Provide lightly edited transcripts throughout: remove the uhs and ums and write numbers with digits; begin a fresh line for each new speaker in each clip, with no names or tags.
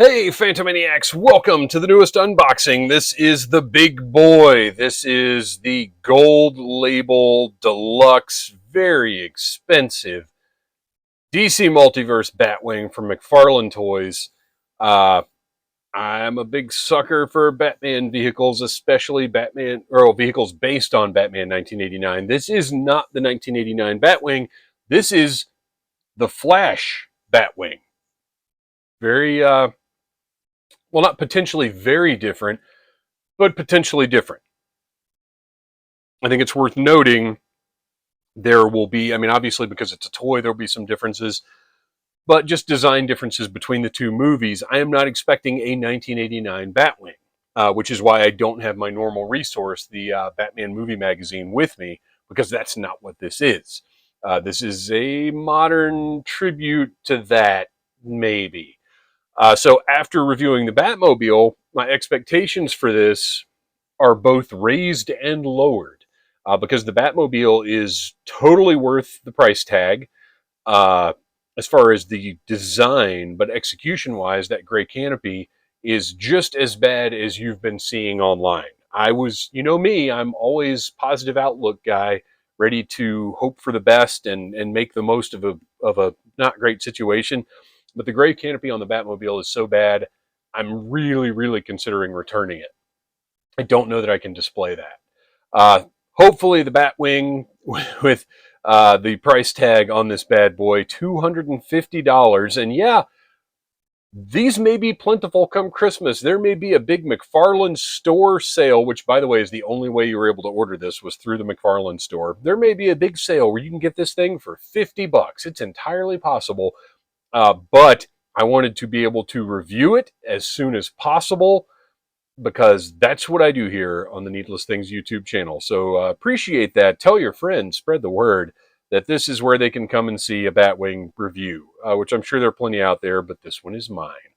Hey, Phantomaniacs, welcome to the newest unboxing. This is the big boy. This is the gold label deluxe, very expensive DC Multiverse Batwing from McFarlane Toys. Uh, I'm a big sucker for Batman vehicles, especially Batman or vehicles based on Batman 1989. This is not the 1989 Batwing. This is the Flash Batwing. Very well, not potentially very different, but potentially different. I think it's worth noting there will be, I mean, obviously because it's a toy, there'll be some differences, but just design differences between the two movies. I am not expecting a 1989 Batwing, which is why I don't have my normal resource, the Batman movie magazine, with me, because that's not what this is. This is a modern tribute to that, maybe. So after reviewing the Batmobile, my expectations for this are both raised and lowered because the Batmobile is totally worth the price tag uh, as far as the design, but execution wise, that gray canopy is just as bad as you've been seeing online. I was, you know me, I'm always positive outlook guy, ready to hope for the best and make the most of a not great situation. But the gray canopy on the Batmobile is so bad, I'm really considering returning it. I don't know that I can display that. Hopefully, the Batwing with the price tag on this bad boy, $250. And yeah, these may be plentiful come Christmas. There may be a big McFarlane store sale, which, by the way, is the only way you were able to order this was through the McFarlane store. There may be a big sale where you can get this thing for $50. It's entirely possible. But I wanted to be able to review it as soon as possible because that's what I do here on the Needless Things YouTube channel. So appreciate that. Tell your friends, spread the word that this is where they can come and see a Batwing review, which I'm sure there are plenty out there, but this one is mine.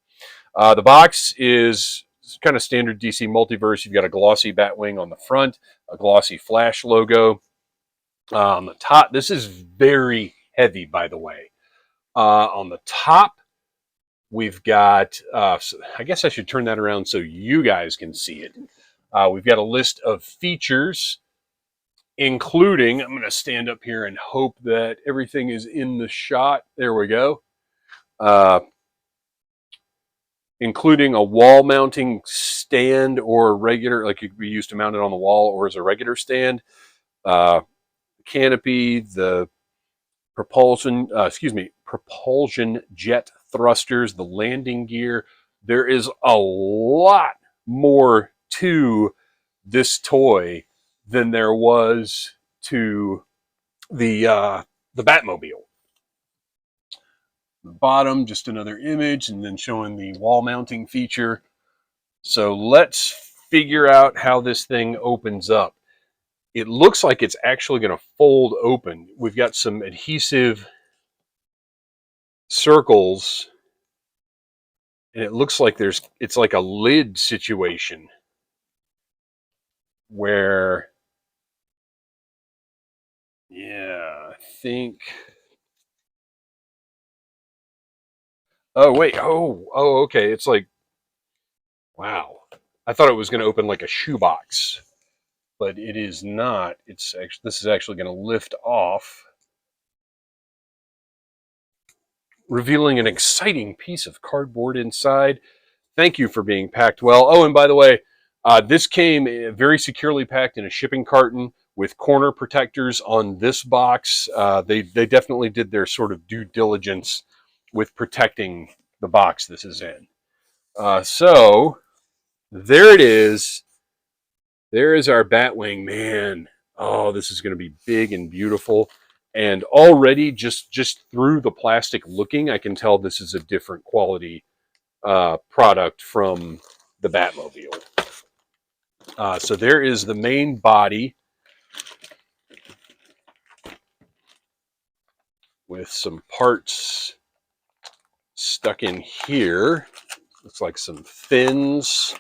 The box is kind of standard DC Multiverse. You've got a glossy Batwing on the front, a glossy Flash logo. On the top, this is very heavy, by the way. On the top, we've got, I guess I should turn that around so you guys can see it. We've got a list of features, including, I'm going to stand up here and hope that everything is in the shot. There we go. Including a wall mounting stand or regular, like it could be used to mount it on the wall or as a regular stand. Canopy, the propulsion jet thrusters, the landing gear. There is a lot more to this toy than there was to the Batmobile. The bottom, just another image, and then showing the wall mounting feature. So let's figure out how this thing opens up. It looks like it's actually going to fold open. We've got some adhesive circles, and it looks like it's like a lid situation where, yeah, I think, oh wait, okay, it's like, wow, I thought it was going to open like a shoebox, but it is not. It's actually, this is actually going to lift off, revealing an exciting piece of cardboard inside. Thank you for being packed well. Oh, and by the way, this came very securely packed in a shipping carton with corner protectors on this box. They definitely did their sort of due diligence with protecting the box this is in. So there it is. There is our Batwing, man. Oh, this is going to be big and beautiful. And already, just through the plastic looking, I can tell this is a different quality product from the Batmobile. So there is the main body with some parts stuck in here. Looks like some fins.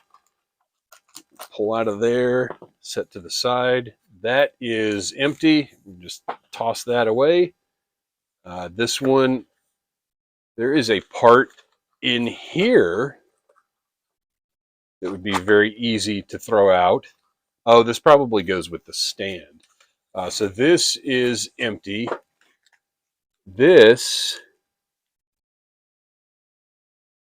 Pull out of there, set to the side. That is empty. Just toss that away. This one, there is a part in here that would be very easy to throw out. Oh, this probably goes with the stand. So this is empty. This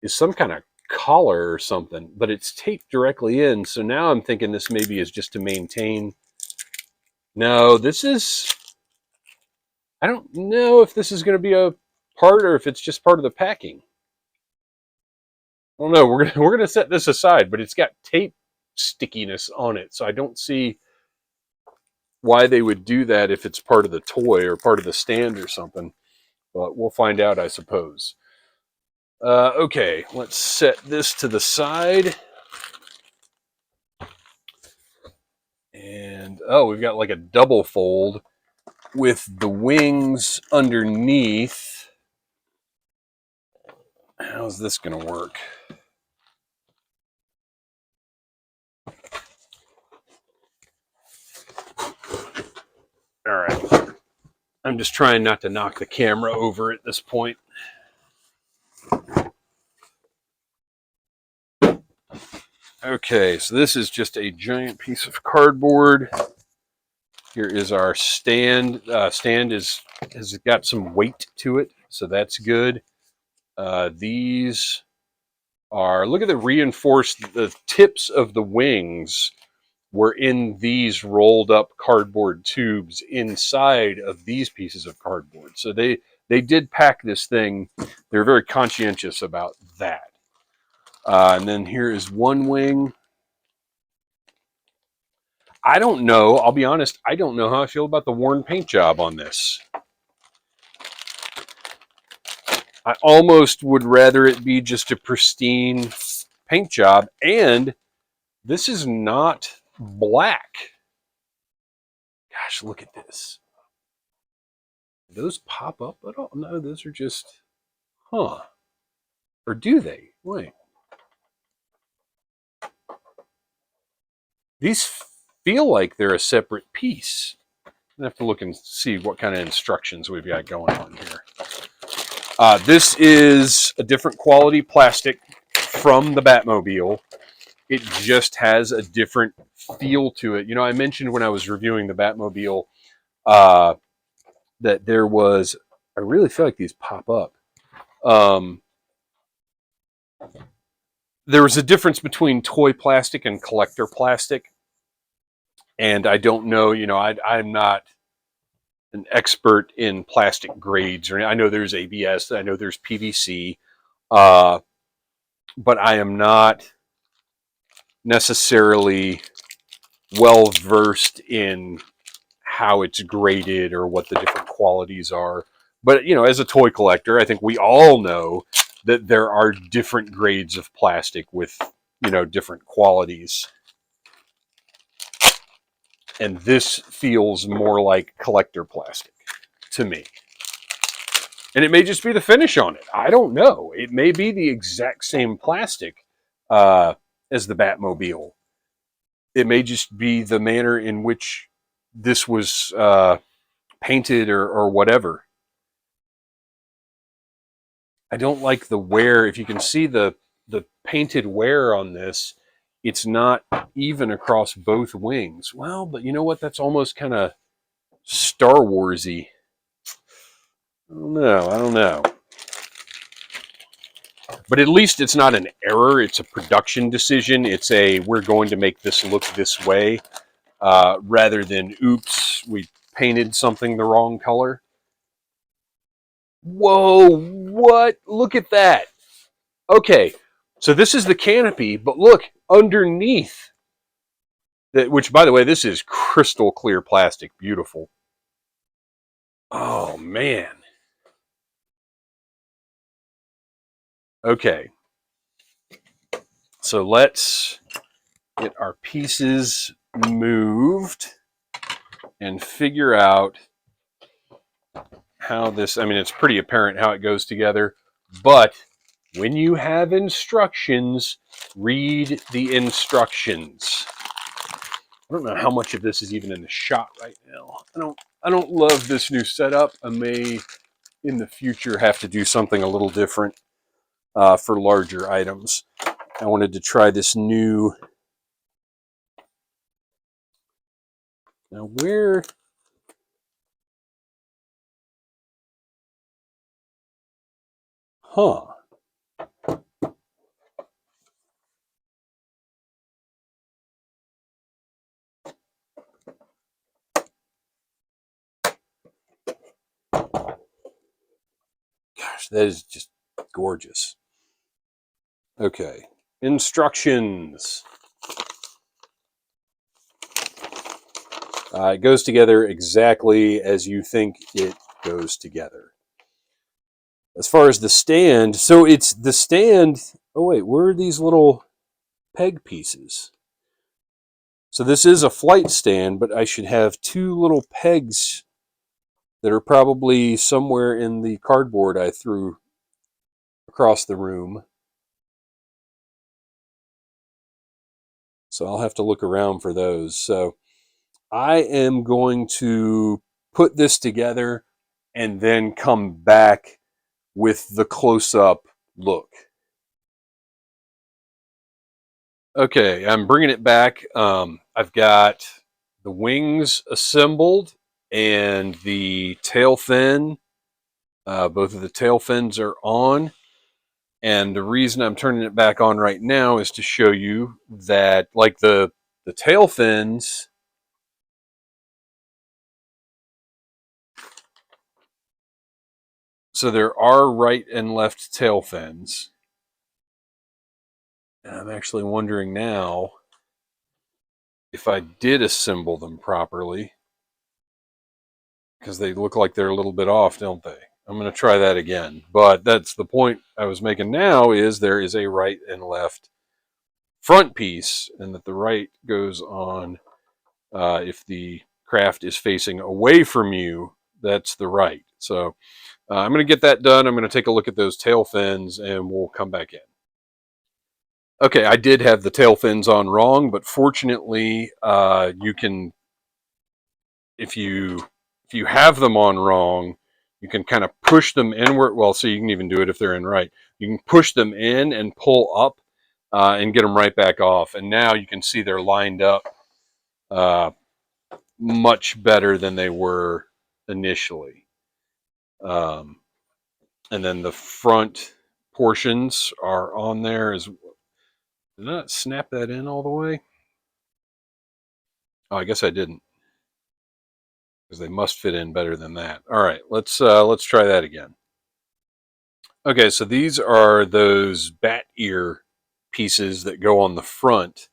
is some kind of collar or something, but it's taped directly in. So now I'm thinking this maybe is just to maintain. No, this is, I don't know if this is going to be a part or if it's just part of the packing. I don't know. We're gonna set this aside, but it's got tape stickiness on it, so I don't see why they would do that if it's part of the toy or part of the stand or something. But we'll find out, I suppose. Okay, let's set this to the side. And oh, we've got like a double fold with the wings underneath. How's this going to work? All right. I'm just trying not to knock the camera over at this point. Okay, so this is just a giant piece of cardboard. Here is our stand. Stand has got some weight to it, so that's good. These are, look at the reinforced, the tips of the wings were in these rolled up cardboard tubes inside of these pieces of cardboard. So they did pack this thing. They're very conscientious about that. And then here is one wing. I don't know. I'll be honest. I don't know how I feel about the worn paint job on this. I almost would rather it be just a pristine paint job. And this is not black. Gosh, look at this. Do those pop up at all? No, those are just, huh. Or do they? Wait. These feel like they're a separate piece. I have to look and see what kind of instructions we've got going on here. This is a different quality plastic from the Batmobile. It just has a different feel to it. You know, I mentioned when I was reviewing the Batmobile that there was, I really feel like these pop up. There was a difference between toy plastic and collector plastic. And I don't know, you know, I'm not an expert in plastic grades. Or I know there's ABS, I know there's PVC, but I am not necessarily well versed in how it's graded or what the different qualities are. But, you know, as a toy collector, I think we all know that there are different grades of plastic with, you know, different qualities. And this feels more like collector plastic to me. And it may just be the finish on it. I don't know. It may be the exact same plastic as the Batmobile. It may just be the manner in which this was painted or whatever. I don't like the wear. If you can see the painted wear on this, it's not even across both wings. Well, but you know what? That's almost kind of Star Wars-y. I don't know. But at least it's not an error. It's a production decision. It's a, we're going to make this look this way, rather than, oops, we painted something the wrong color. Whoa, what? Look at that. Okay, so this is the canopy, but look, underneath, which, by the way, this is crystal clear plastic. Beautiful. Oh, man. Okay. So let's get our pieces moved and figure out how this, I mean, it's pretty apparent how it goes together, but when you have instructions, read the instructions. I don't know how much of this is even in the shot right now. I don't love this new setup. I may in the future have to do something a little different for larger items. I wanted to try this new. Now where? Huh. Gosh, that is just gorgeous. Okay. Instructions. It goes together exactly as you think it goes together. As far as the stand, so it's the stand. Oh, wait, where are these little peg pieces? So this is a flight stand, but I should have two little pegs that are probably somewhere in the cardboard I threw across the room. So I'll have to look around for those. So I am going to put this together and then come back with the close-up look. Okay, I'm bringing it back. I've got the wings assembled and the tail fin. Both of the tail fins are on. And the reason I'm turning it back on right now is to show you that, like the tail fins, so there are right and left tail fins. And I'm actually wondering now if I did assemble them properly, because they look like they're a little bit off, don't they? I'm going to try that again. But that's the point I was making now, is there is a right and left front piece, and that the right goes on if the craft is facing away from you, that's the right. So I'm going to get that done. I'm going to take a look at those tail fins and we'll come back in. Okay, I did have the tail fins on wrong, but fortunately you can, if you have them on wrong, you can kind of push them inward. Well, so you can even do it if they're in right. You can push them in and pull up and get them right back off. And now you can see they're lined up much better than they were initially. And then the front portions are on there. Did I not snap that in all the way? Oh, I guess I didn't, because they must fit in better than that. All right, let's try that again. Okay, so these are those bat ear pieces that go on the front.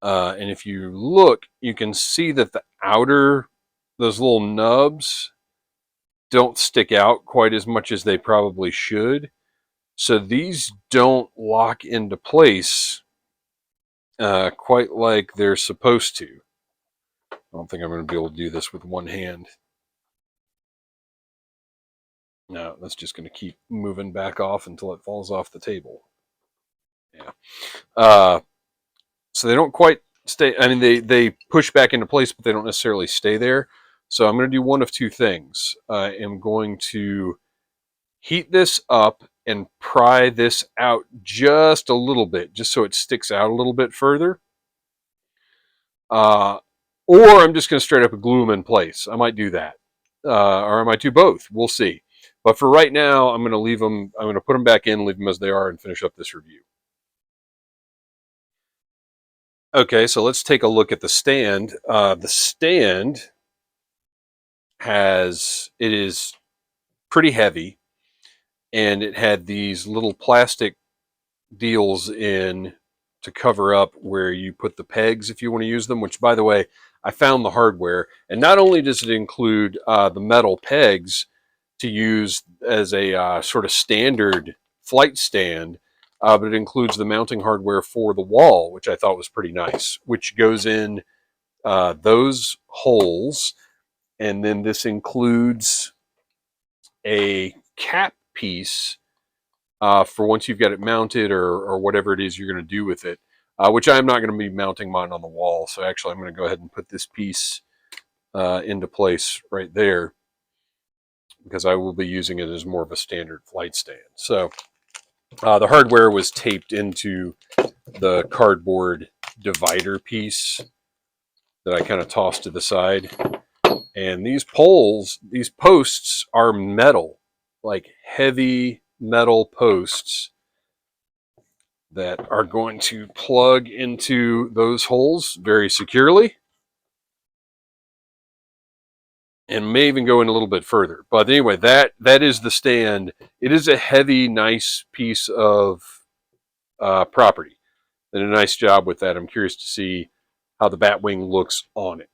And if you look, you can see that the outer, those little nubs, don't stick out quite as much as they probably should. So these don't lock into place quite like they're supposed to. I don't think I'm going to be able to do this with one hand. No, that's just going to keep moving back off until it falls off the table. Yeah. So they don't quite stay. I mean, they push back into place, but they don't necessarily stay there. So I'm going to do one of two things. I am going to heat this up and pry this out just a little bit, just so it sticks out a little bit further. Or I'm just going to straight up glue them in place. I might do that. Or I might do both. We'll see. But for right now, I'm going to leave them. I'm going to put them back in, leave them as they are, and finish up this review. Okay, so let's take a look at the stand. The stand it is pretty heavy, and it had these little plastic deals in to cover up where you put the pegs if you want to use them, which, by the way, I found the hardware. And not only does it include the metal pegs to use as a sort of standard flight stand, but it includes the mounting hardware for the wall, which I thought was pretty nice, which goes in those holes. And then this includes a cap piece for once you've got it mounted, or whatever it is you're going to do with it, which I'm not going to be mounting mine on the wall. So actually, I'm going to go ahead and put this piece into place right there, because I will be using it as more of a standard flight stand. So The hardware was taped into the cardboard divider piece that I kind of tossed to the side. And these posts are metal, like heavy metal posts that are going to plug into those holes very securely, and may even go in a little bit further. But anyway, that is the stand. It is a heavy, nice piece of property. Did a nice job with that. I'm curious to see how the Batwing looks on it.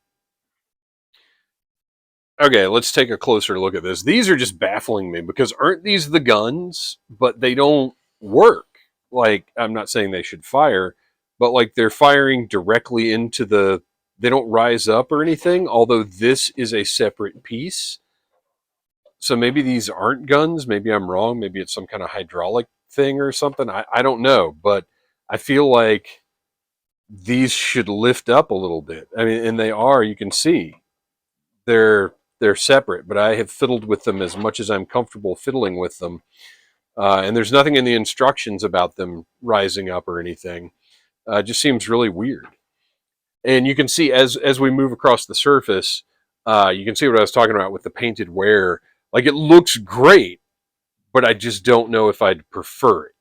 Okay, let's take a closer look at this. These are just baffling me because aren't these the guns? But they don't work. Like, I'm not saying they should fire, but like they're firing directly into the. They don't rise up or anything, although this is a separate piece. So maybe these aren't guns. Maybe I'm wrong. Maybe it's some kind of hydraulic thing or something. I don't know. But I feel like these should lift up a little bit. I mean, and they are. You can see they're separate, but I have fiddled with them as much as I'm comfortable fiddling with them. And there's nothing in the instructions about them rising up or anything. It just seems really weird. And you can see as we move across the surface, you can see what I was talking about with the painted wear. Like it looks great, but I just don't know if I'd prefer it.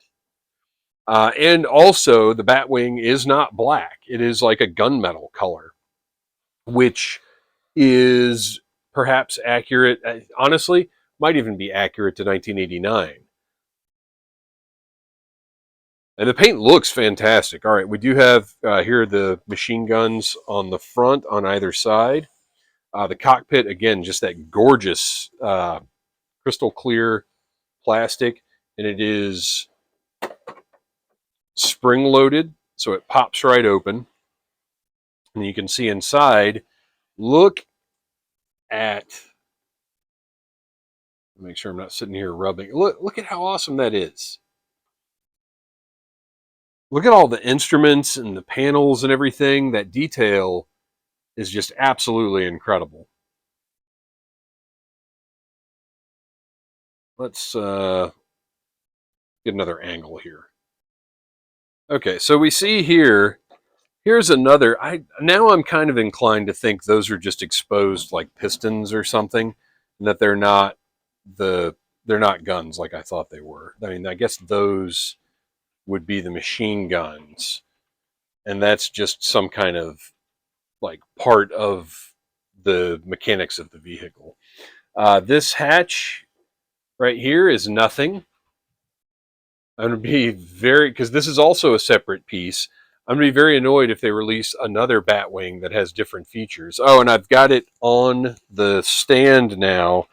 And also, the Batwing is not black; it is like a gunmetal color, which is perhaps accurate. Honestly, might even be accurate to 1989. And the paint looks fantastic. All right, we do have here the machine guns on the front on either side. The cockpit, again, just that gorgeous crystal clear plastic, and it is spring loaded, so it pops right open. And you can see inside. Look at. Make sure I'm not sitting here rubbing. Look at how awesome that is. Look at all the instruments and the panels and everything. That detail is just absolutely incredible. Let's get another angle here. Okay, so we see here. Here's another. I'm kind of inclined to think those are just exposed like pistons or something, and that the they're not guns like I thought they were. I mean, I guess those would be the machine guns, and that's just some kind of like part of the mechanics of the vehicle. This hatch right here is nothing. I'm going to be very, because this is also a separate piece. I'm going to be very annoyed if they release another Batwing that has different features. Oh, and I've got it on the stand now.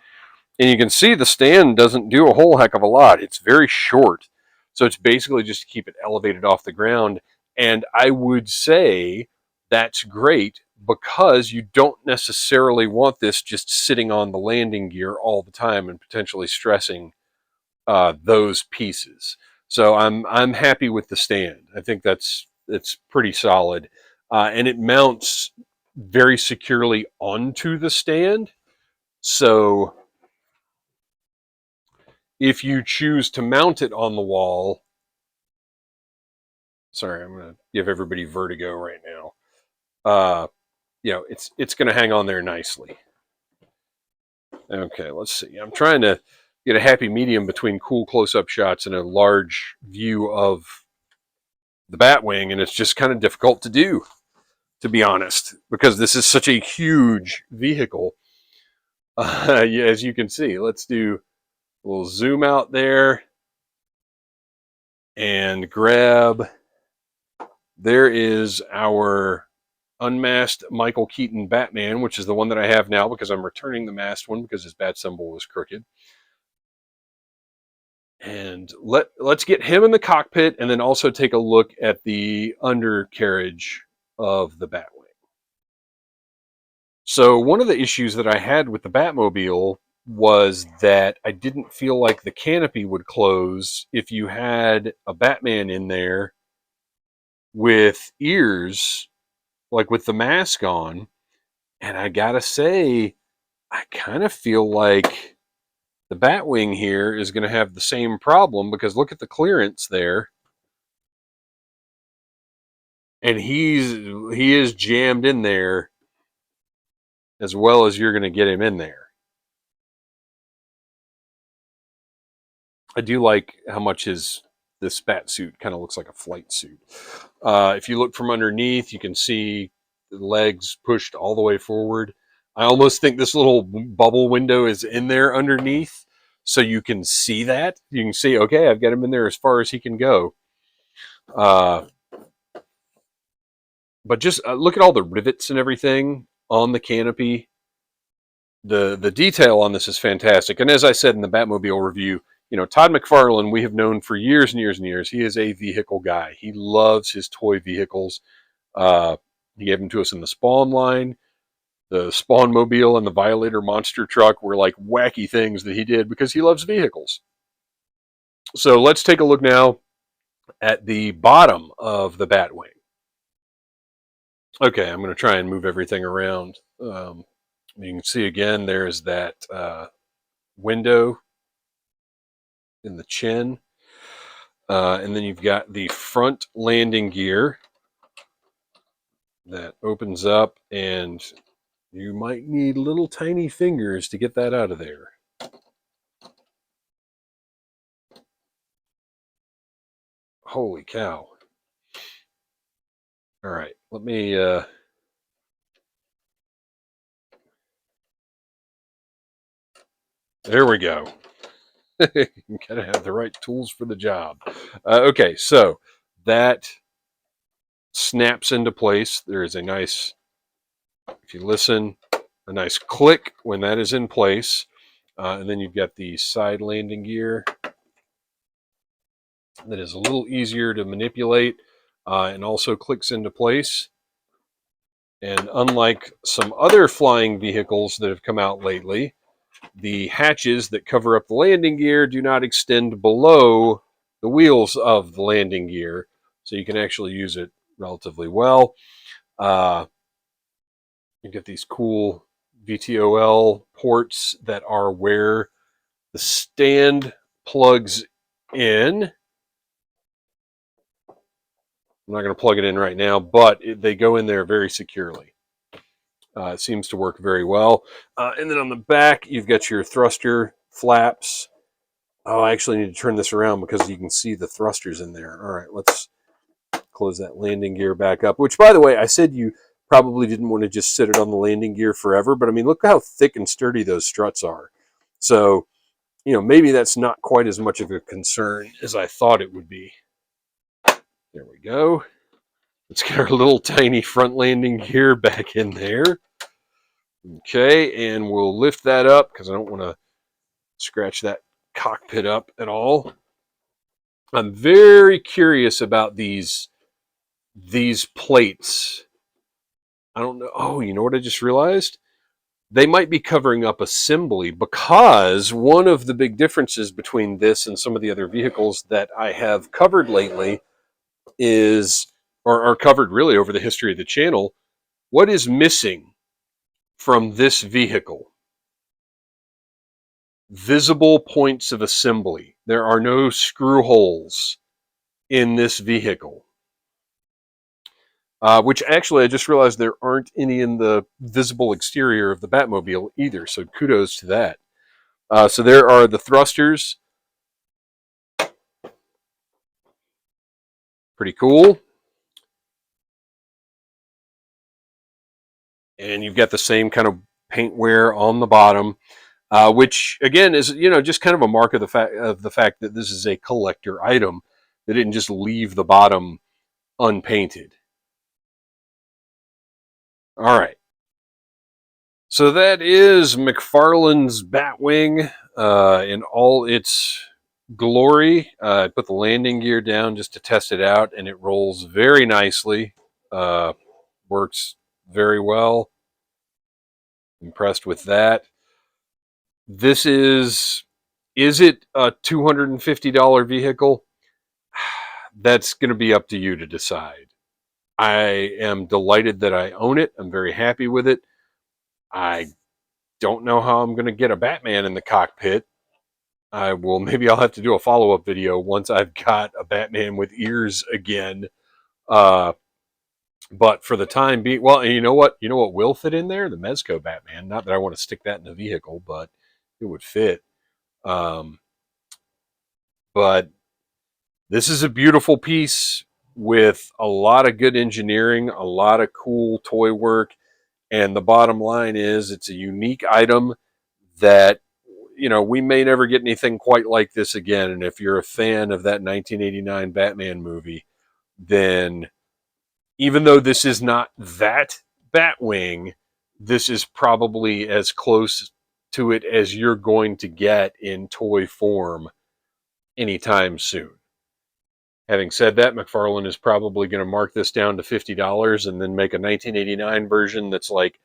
And you can see the stand doesn't do a whole heck of a lot. It's very short. So it's basically just to keep it elevated off the ground. And I would say that's great because you don't necessarily want this just sitting on the landing gear all the time and potentially stressing those pieces. So I'm happy with the stand. I think it's pretty solid, and it mounts very securely onto the stand. So if you choose to mount it on the wall, sorry, I'm going to give everybody vertigo right now. It's going to hang on there nicely. Okay, let's see. I'm trying to get a happy medium between cool close-up shots and a large view of the Batwing, and it's just kind of difficult to do, to be honest, because this is such a huge vehicle. Yeah, as you can see, let's do a little zoom out there and grab. There is our unmasked Michael Keaton Batman, which is the one that I have now because I'm returning the masked one because his bat symbol was crooked. And let's get him in the cockpit and then also take a look at the undercarriage of the Batwing. So one of the issues that I had with the Batmobile was that I didn't feel like the canopy would close if you had a Batman in there with ears, like with the mask on. And I gotta say, I kind of feel like The Batwing here is going to have the same problem because look at the clearance there. And he is jammed in there as well as you're going to get him in there. I do like how much this bat suit kind of looks like a flight suit. If you look from underneath, you can see the legs pushed all the way forward. I almost think this little bubble window is in there underneath, so you can see that. You can see, okay, I've got him in there as far as he can go. But just look at all the rivets and everything on the canopy. The detail on this is fantastic. And as I said in the Batmobile review, you know, Todd McFarlane, we have known for years and years and years. He is a vehicle guy. He loves his toy vehicles. He gave them to us in the Spawn line. The Spawn Mobile and the Violator monster truck were like wacky things that he did because he loves vehicles. So let's take a look now at the bottom of the Batwing. Okay, I'm going to try and move everything around. You can see again, there's that window in the chin. And then you've got the front landing gear that opens up, and you might need little tiny fingers to get that out of there. Holy cow. All right, let me... there we go. You gotta have the right tools for the job. Okay, so that snaps into place. There is a nice, if you listen, a nice click when that is in place. And then you've got the side landing gear that is a little easier to manipulate and also clicks into place. And unlike some other flying vehicles that have come out lately, the hatches that cover up the landing gear do not extend below the wheels of the landing gear, so you can actually use it relatively well. You get these cool VTOL ports that are where the stand plugs in. I'm not going to plug it in right now, but they go in there very securely. It seems to work very well. And then on the back, you've got your thruster flaps. Oh, I actually need to turn this around because you can see the thrusters in there. All right, let's close that landing gear back up, which, by the way, I said you probably didn't want to just sit it on the landing gear forever, but I mean, look how thick and sturdy those struts are. So, you know, maybe that's not quite as much of a concern as I thought it would be. There we go. Let's get our little tiny front landing gear back in there. Okay, and we'll lift that up because I don't want to scratch that cockpit up at all. I'm very curious about these plates. I don't know. Oh, you know what I just realized? They might be covering up assembly because one of the big differences between this and some of the other vehicles that I have covered lately is, or are covered really over the history of the channel, what is missing from this vehicle? Visible points of assembly. There are no screw holes in this vehicle. Which actually, I just realized there aren't any in the visible exterior of the Batmobile either, so kudos to that. So there are the thrusters. Pretty cool. And you've got the same kind of paint wear on the bottom, which again is, you know, just kind of a mark of the fact that this is a collector item. They didn't just leave the bottom unpainted. All right. So that is McFarlane's Batwing in all its glory. I put the landing gear down just to test it out, and it rolls very nicely. Works very well. Impressed with that. This is it a $250 vehicle? That's going to be up to you to decide. I am delighted that I own it. I'm very happy with it. I don't know how I'm going to get a Batman in the cockpit, maybe I'll have to do a follow-up video once I've got a Batman with ears again. Uh, but for the time being, well, you know what? You know what will fit in there? The Mezco Batman. Not that I want to stick that in the vehicle, but it would fit. Um, but this is a beautiful piece with a lot of good engineering, a lot of cool toy work, and the bottom line is it's a unique item that we may never get anything quite like this again. And if you're a fan of that 1989 Batman movie, then even though this is not that Batwing, this is probably as close to it as you're going to get in toy form anytime soon. Having said that, McFarlane is probably going to mark this down to $50 and then make a 1989 version that's like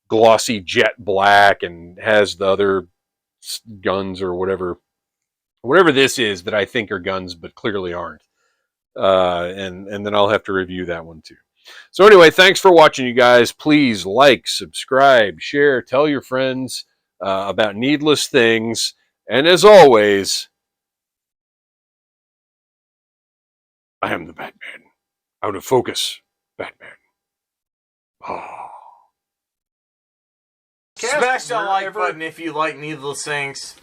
glossy jet black and has the other guns or whatever this is that I think are guns but clearly aren't. And then I'll have to review that one too. So anyway, thanks for watching, you guys. Please like, subscribe, share, tell your friends about needless things, and as always, I am the Batman. Out of focus, Batman. Oh.
Smash that like button if you like needless things.